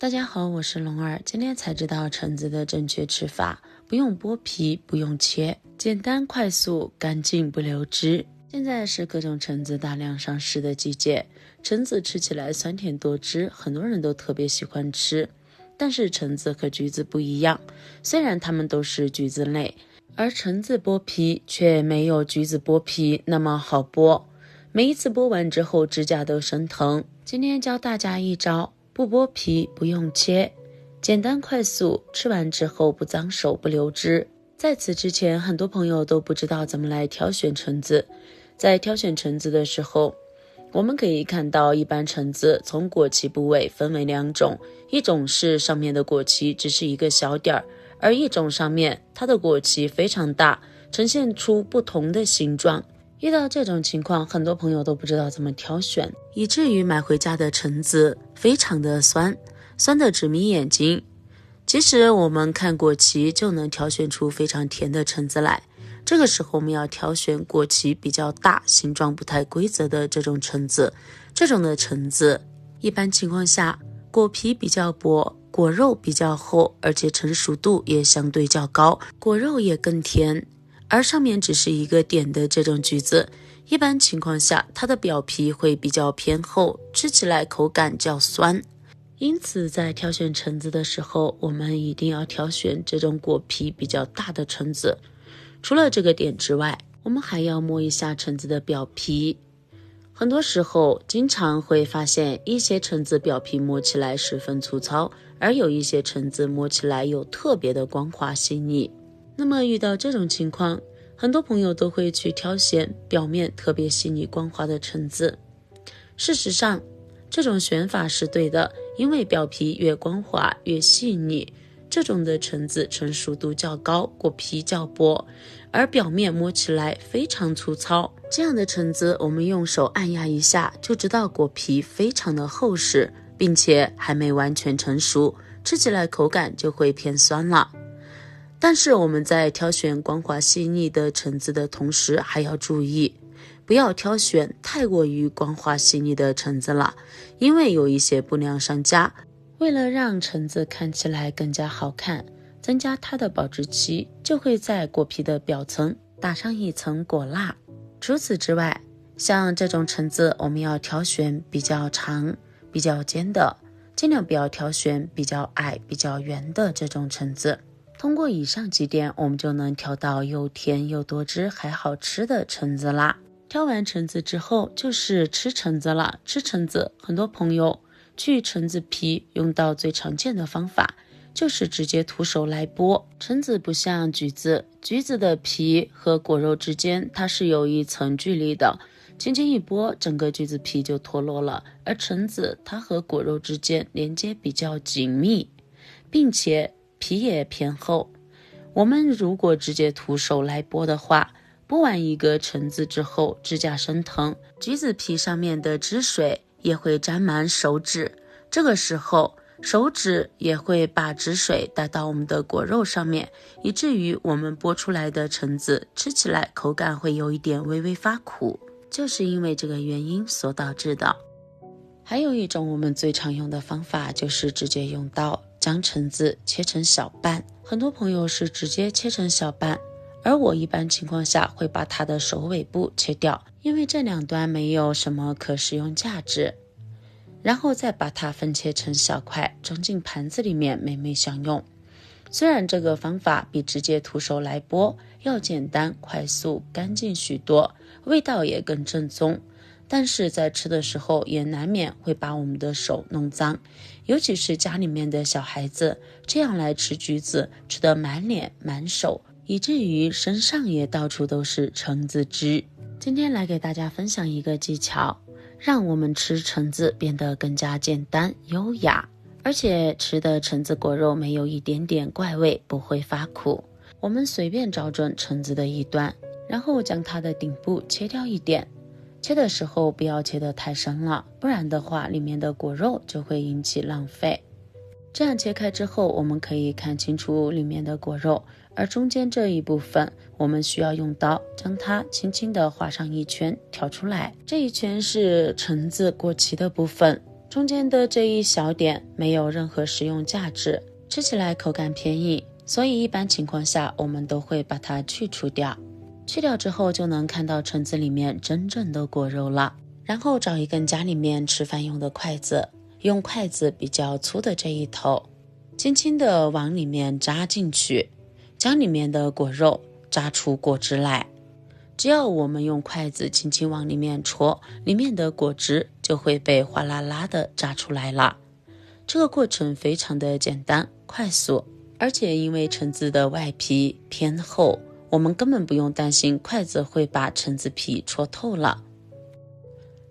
大家好，我是龙儿。今天才知道橙子的正确吃法，不用剥皮，不用切，简单快速，干净不流汁。现在是各种橙子大量上市的季节，橙子吃起来酸甜多汁，很多人都特别喜欢吃。但是橙子和橘子不一样，虽然它们都是橘子类，而橙子剥皮却没有橘子剥皮那么好剥，每一次剥完之后指甲都生疼。今天教大家一招，不剥皮，不用切，简单快速，吃完之后不脏手不流汁。在此之前，很多朋友都不知道怎么来挑选橙子。在挑选橙子的时候，我们可以看到一般橙子从果脐部位分为两种，一种是上面的果脐只是一个小点儿，而一种上面它的果脐非常大，呈现出不同的形状。遇到这种情况，很多朋友都不知道怎么挑选，以至于买回家的橙子非常的酸，酸的直迷眼睛。其实我们看果脐就能挑选出非常甜的橙子来，这个时候我们要挑选果脐比较大，形状不太规则的这种橙子。这种的橙子一般情况下果皮比较薄，果肉比较厚，而且成熟度也相对较高，果肉也更甜。而上面只是一个点的这种橘子，一般情况下它的表皮会比较偏厚，吃起来口感较酸。因此在挑选橙子的时候，我们一定要挑选这种果皮比较大的橙子。除了这个点之外，我们还要摸一下橙子的表皮。很多时候经常会发现一些橙子表皮摸起来十分粗糙，而有一些橙子摸起来有特别的光滑细腻。那么遇到这种情况，很多朋友都会去挑选表面特别细腻光滑的橙子。事实上，这种选法是对的，因为表皮越光滑越细腻，这种的橙子成熟度较高，果皮较薄，而表面摸起来非常粗糙。这样的橙子我们用手按压一下就知道果皮非常的厚实，并且还没完全成熟，吃起来口感就会偏酸了。但是我们在挑选光滑细腻的橙子的同时，还要注意不要挑选太过于光滑细腻的橙子了，因为有一些不良商家为了让橙子看起来更加好看，增加它的保质期，就会在果皮的表层打上一层果蜡。除此之外，像这种橙子我们要挑选比较长比较尖的，尽量不要挑选比较矮比较圆的这种橙子。通过以上几点，我们就能挑到又甜又多汁还好吃的橙子啦。挑完橙子之后就是吃橙子了。吃橙子，很多朋友去橙子皮用到最常见的方法就是直接徒手来剥。橙子不像橘子，橘子的皮和果肉之间它是有一层距离的，轻轻一剥，整个橘子皮就脱落了。而橙子它和果肉之间连接比较紧密，并且皮也偏厚。我们如果直接徒手来剥的话，剥完一个橙子之后指甲生疼，橘子皮上面的汁水也会沾满手指，这个时候手指也会把汁水带到我们的果肉上面，以至于我们剥出来的橙子吃起来口感会有一点微微发苦，就是因为这个原因所导致的。还有一种我们最常用的方法就是直接用刀将橙子切成小瓣，很多朋友是直接切成小瓣，而我一般情况下会把它的首尾部切掉，因为这两端没有什么可食用价值，然后再把它分切成小块装进盘子里面美味享用。虽然这个方法比直接徒手来剥要简单快速干净许多，味道也更正宗，但是在吃的时候也难免会把我们的手弄脏，尤其是家里面的小孩子，这样来吃橘子吃得满脸满手，以至于身上也到处都是橙子汁。今天来给大家分享一个技巧，让我们吃橙子变得更加简单优雅，而且吃的橙子果肉没有一点点怪味，不会发苦。我们随便找准橙子的一端，然后将它的顶部切掉一点，切的时候不要切得太深了，不然的话里面的果肉就会引起浪费。这样切开之后，我们可以看清楚里面的果肉，而中间这一部分我们需要用刀将它轻轻地画上一圈挑出来，这一圈是橙子果脐的部分，中间的这一小点没有任何食用价值，吃起来口感偏硬，所以一般情况下我们都会把它去除掉。去掉之后就能看到橙子里面真正的果肉了。然后找一根家里面吃饭用的筷子，用筷子比较粗的这一头，轻轻的往里面扎进去，将里面的果肉扎出果汁来。只要我们用筷子轻轻往里面戳，里面的果汁就会被哗啦啦的榨出来了。这个过程非常的简单快速，而且因为橙子的外皮偏厚，我们根本不用担心筷子会把橙子皮戳透了。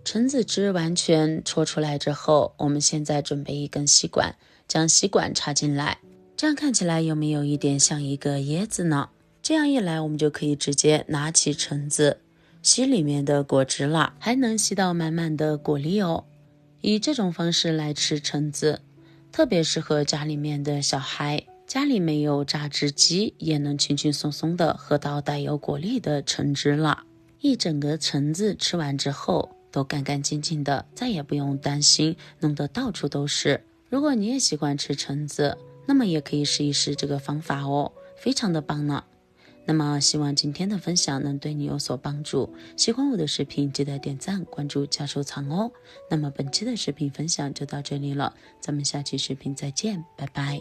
橙子汁完全戳出来之后，我们现在准备一根吸管，将吸管插进来，这样看起来有没有一点像一个椰子呢？这样一来，我们就可以直接拿起橙子吸里面的果汁了，还能吸到满满的果粒哦。以这种方式来吃橙子，特别适合家里面的小孩，家里没有榨汁机，也能轻轻松松的喝到带有果粒的橙汁了。一整个橙子吃完之后都干干净净的，再也不用担心弄得到处都是。如果你也喜欢吃橙子，那么也可以试一试这个方法哦，非常的棒呢。那么希望今天的分享能对你有所帮助，喜欢我的视频记得点赞关注加收藏哦。那么本期的视频分享就到这里了，咱们下期视频再见，拜拜。